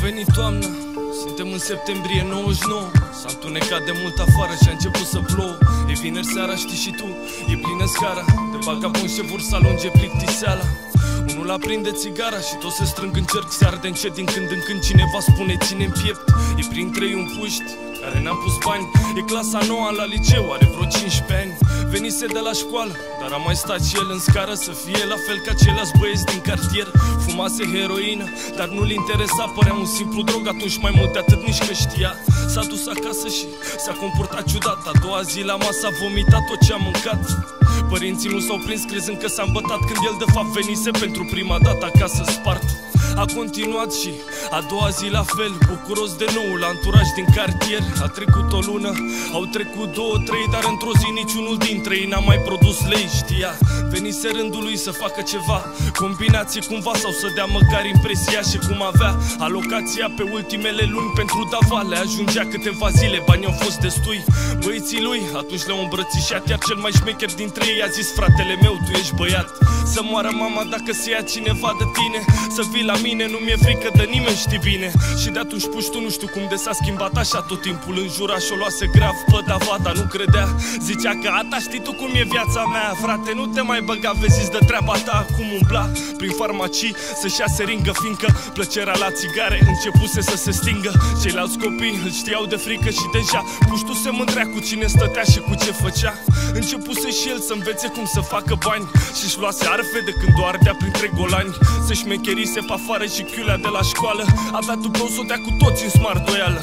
venit toamna, suntem în septembrie 99. S-a întunecat de mult afară și a început să plouă. E vineri seara, știi și tu, e plină scara de vagabonzi ce vor să alunge plictiseala. Unul aprinde țigara și toți se strâng în cerc. Se arde încet din când în când, cineva spune ține-n piept. E printre ei un puști care n-a pus bani. E clasa 9 la liceu, are vreo 15 ani. Venise de la școală, dar a mai stat și el în scară să fie la fel ca ceilalți băieți din cartier. Fumase heroină, dar nu-l interesa, părea un simplu drog atunci, mai mult de atât nici că știa. S-a dus acasă și s-a comportat ciudat. A doua zi la masă a vomitat tot ce a mâncat. Părinții nu s-au prins crezând că s-a îmbătat, când el de fapt venise pentru prima dată acasă spart. A continuat și a doua zi la fel, bucuros de noul anturaj din cartier. A trecut o lună, au trecut 2-3, dar într-o zi niciunul dintre ei n-a mai produs lei. Știa, venise rândul lui să facă ceva, combinație cumva sau să dea măcar impresia. Și cum avea alocația pe ultimele luni pentru davale, ajungea câteva zile, banii au fost destui. Băieții lui atunci le-au îmbrățișat, iar cel mai șmecher dintre ei a zis: fratele meu, tu ești băiat. Să moară mama dacă se ia cineva de tine, să vii la mine, nu mi-e frică de nimeni, știi bine. Și de atunci puștiu nu știu cum de s-a schimbat așa, tot timpul înjura și o luase grav pe Davada. Nu credea, zicea că ata știi tu cum e viața mea. Frate, nu te mai băga, vezi de treaba ta. Cum umbla prin farmacii să-și ia seringă, fiindcă plăcerea la țigare începuse să se stingă. Ceilalți copii îl știau de frică și deja puștiu se mândrea cu cine stătea și cu ce făcea. Începuse și el să învețe cum să facă bani și-și luase arfe de când o ardea printre golani. Se șmecherise pe afară și chiulea de la școală, avea dublou să o dea cu toți în smardoială.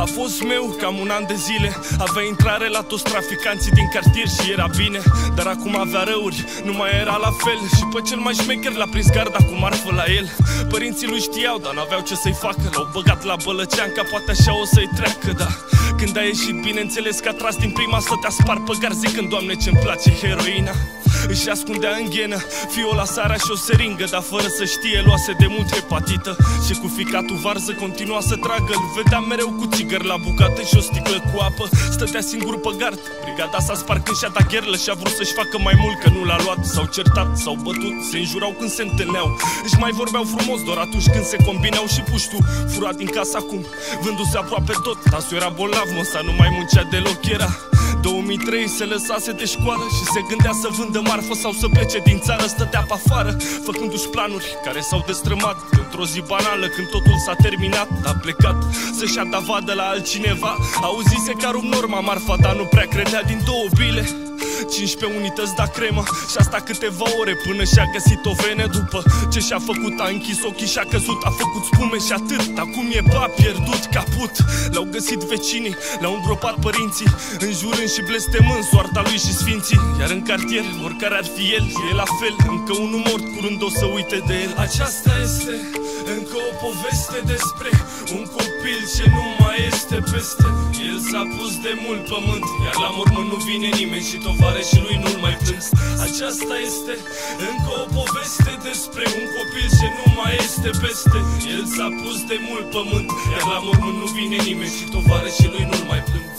A fost meu cam un an de zile, avea intrare la toți traficanții din cartier și era bine. Dar acum avea răuri, nu mai era la fel. Și pe cel mai șmecher l-a prins garda cu marfă la el. Părinții lui știau, dar n-aveau ce să-i facă. L-au băgat la Bălăcean, ca poate așa o să-i treacă, da. Când a ieșit, bineînțeles că a tras din prima, stătea spart pe gar zicând: Doamne, ce-mi place heroina. Își ascundea în ghenă fiola, sarea și o seringă, dar fără să știe luase de mult hepatită. Și cu ficatul varză continua să tragă, îl vedea mereu cu țigări la bucată și o sticlă cu apă. Stătea singur pe gard, brigada s-a spart când și-a dat gherlă și a vrut să-și facă mai mult, că nu l-a luat. S-au certat, s-au bătut, se înjurau când se întâlneau, își mai vorbeau frumos doar atunci când se combinau. Și puștiu fura din casa acum, vându-se aproape tot. Tasul era bolnav, măsa nu mai muncea deloc, era 2003, se lăsase de școală și se gândea să vândă marfă sau să plece din țară. Stătea pe afară, făcându-și planuri care s-au destrămat. Într-o zi banală, când totul s-a terminat, a plecat să-și ia davadă la altcineva. Auzise că arup norma marfa, dar nu prea credea. Din 2 bile 15 unități da cremă, și asta câteva ore până și-a găsit o venă. După ce și-a făcut, a închis ochii și-a căzut, a făcut spume și atât. Acum e pierdut, caput. L-au găsit vecinii, l-au îngropat părinții, înjurând și blestemând soarta lui și sfinții. Iar în cartier, oricare ar fi el, e la fel, încă unul mort, curând o să uite de el. Aceasta este încă o poveste despre un copil ce nu mai este peste. El s-a pus de mult pământ, iar la mormânt nu vine nimeni și tovarășii lui nu-l mai plâng. Aceasta este încă o poveste despre un copil ce nu mai este peste. El s-a pus de mult pământ, iar la mormânt nu vine nimeni și tovarășii lui nu-l mai plâng.